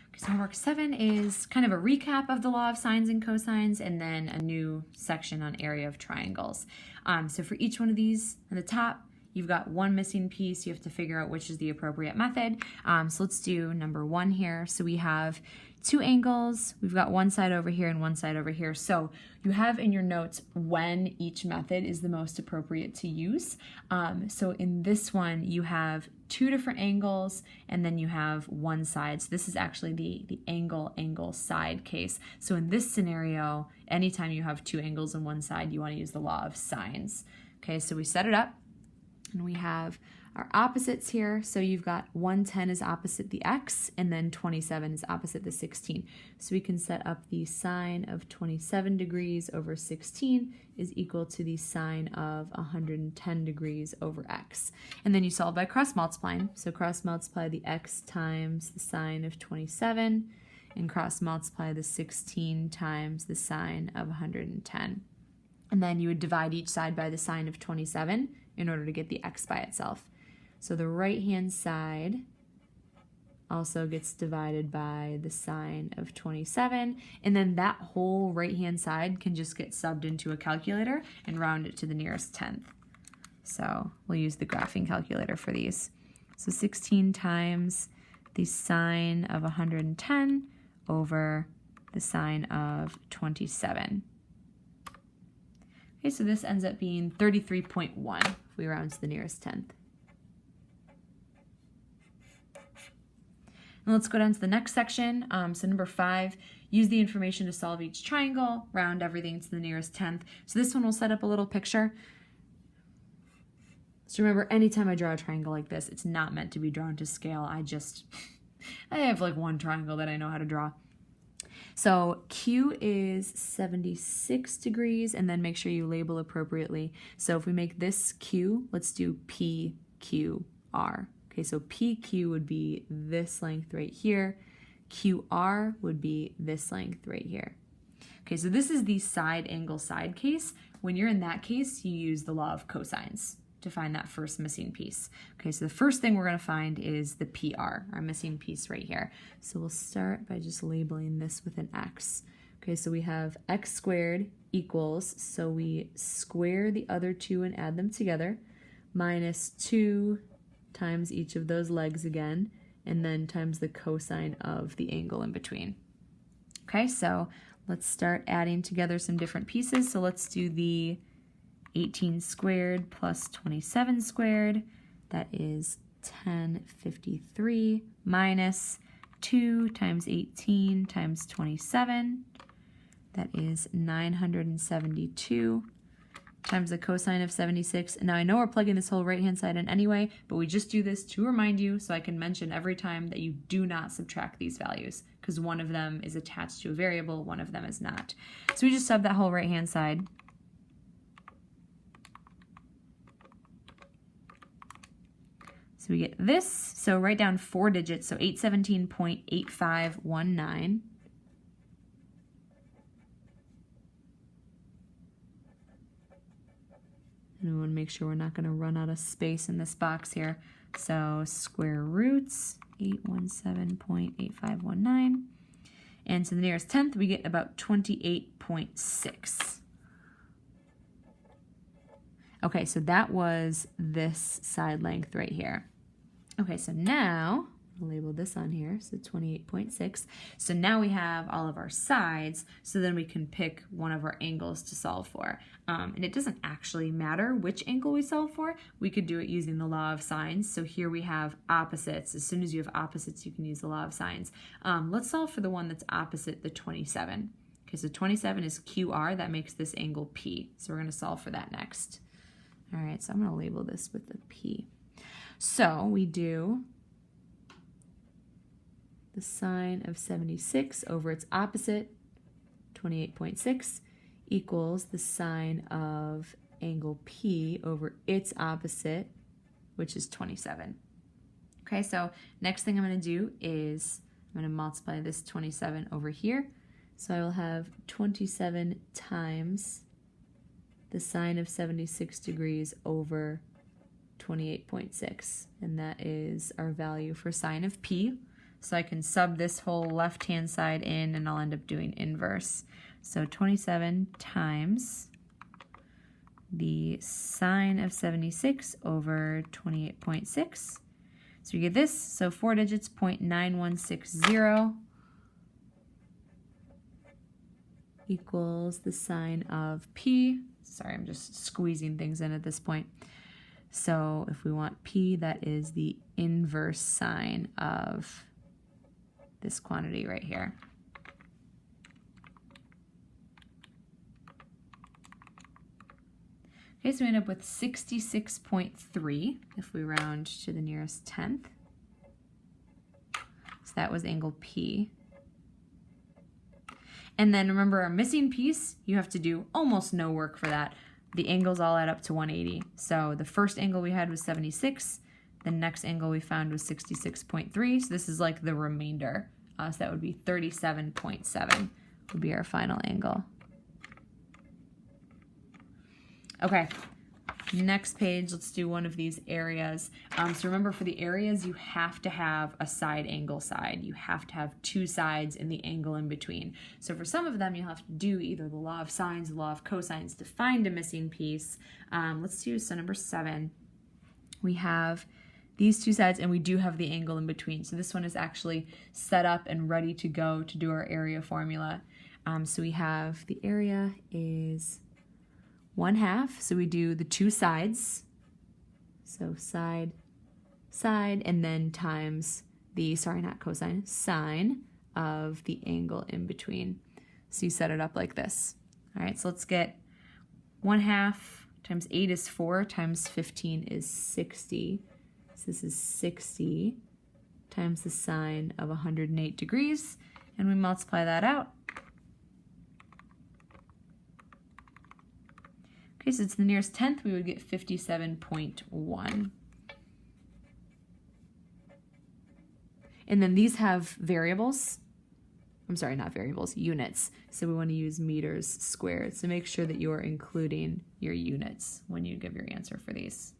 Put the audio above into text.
Okay, so homework 7 is kind of a recap of the law of sines and cosines, and then a new section on area of triangles. So for each one of these, on the top, you've got one missing piece. You have to figure out which is the appropriate method. So let's do number 1 here. So we have two angles. We've got one side over here and one side over here. So you have in your notes when each method is the most appropriate to use. So in this one, you have two different angles, and then you have one side. So this is actually the angle side case. So in this scenario, anytime you have two angles on one side, you want to use the law of sines. Okay, so we set it up, and we have our opposites here. So you've got 110 is opposite the x, and then 27 is opposite the 16. So we can set up the sine of 27 degrees over 16 is equal to the sine of 110 degrees over x. And then you solve by cross multiplying. So cross multiply the x times the sine of 27, and cross multiply the 16 times the sine of 110. And then you would divide each side by the sine of 27 in order to get the x by itself. So the right-hand side also gets divided by the sine of 27, and then that whole right-hand side can just get subbed into a calculator and round it to the nearest tenth. So we'll use the graphing calculator for these. So 16 times the sine of 110 over the sine of 27. Okay, so this ends up being 33.1 if we round to the nearest tenth. And let's go down to the next section. So number 5, use the information to solve each triangle, round everything to the nearest tenth. So this one will set up a little picture. So remember, anytime I draw a triangle like this, it's not meant to be drawn to scale. I have like one triangle that I know how to draw. So Q is 76 degrees, and then make sure you label appropriately. So if we make this Q, let's do PQR. Okay, so PQ would be this length right here. QR would be this length right here. Okay, so this is the side angle side case. When you're in that case, you use the law of cosines to find that first missing piece. Okay, so the first thing we're going to find is the PR, our missing piece right here. So we'll start by just labeling this with an x. Okay, so we have x squared equals, so we square the other two and add them together, minus 2 times each of those legs again, and then times the cosine of the angle in between. Okay, so let's start adding together some different pieces. So let's do the 18 squared plus 27 squared. That is 1053 minus 2 times 18 times 27. That is 972. Times the cosine of 76. And now I know we're plugging this whole right-hand side in anyway, but we just do this to remind you so I can mention every time that you do not subtract these values, because one of them is attached to a variable, one of them is not. So we just sub that whole right-hand side. So we get this. So write down 4 digits, so 817.8519. And we want to make sure we're not going to run out of space in this box here. So square roots, 817.8519. And to the nearest tenth, we get about 28.6. Okay, so that was this side length right here. Okay, so now I'll label this on here, so 28.6. So now we have all of our sides, so then we can pick one of our angles to solve for. And it doesn't actually matter which angle we solve for. We could do it using the law of sines. So here we have opposites. As soon as you have opposites, you can use the law of sines. Let's solve for the one that's opposite the 27. Okay, so 27 is QR. That makes this angle P. So we're going to solve for that next. All right, so I'm going to label this with the P. So we do the sine of 76 over its opposite, 28.6, equals the sine of angle P over its opposite, which is 27. Okay, so next thing I'm going to do is I'm going to multiply this 27 over here. So I will have 27 times the sine of 76 degrees over 28.6, and that is our value for sine of P. So I can sub this whole left-hand side in, and I'll end up doing inverse. So 27 times the sine of 76 over 28.6. So you get this, so 4 digits, 0.9160 equals the sine of p. Sorry, I'm just squeezing things in at this point. So if we want p, that is the inverse sine of this quantity right here. Okay, so we end up with 66.3 if we round to the nearest tenth. So that was angle P. And then remember our missing piece, you have to do almost no work for that. The angles all add up to 180. So the first angle we had was 76. The next angle we found was 66.3. So this is like the remainder. So that would be 37.7 would be our final angle. Okay, next page, let's do one of these areas. So remember, for the areas, you have to have a side angle side. You have to have two sides and the angle in between. So for some of them, you'll have to do either the law of sines, the law of cosines to find a missing piece. Let's do, so number 7, we have these two sides, and we do have the angle in between. So this one is actually set up and ready to go to do our area formula. So we have the area is 1/2, so we do the two sides, so side, side, and then times the, sorry, not cosine, sine of the angle in between. So you set it up like this. All right, so let's get 1/2 times 8 is 4, times 15 is 60. So this is 60 times the sine of 108 degrees, and we multiply that out. Okay, so it's the nearest tenth, we would get 57.1. And then these have variables. I'm sorry, not variables, units. So we want to use meters squared. So make sure that you are including your units when you give your answer for these.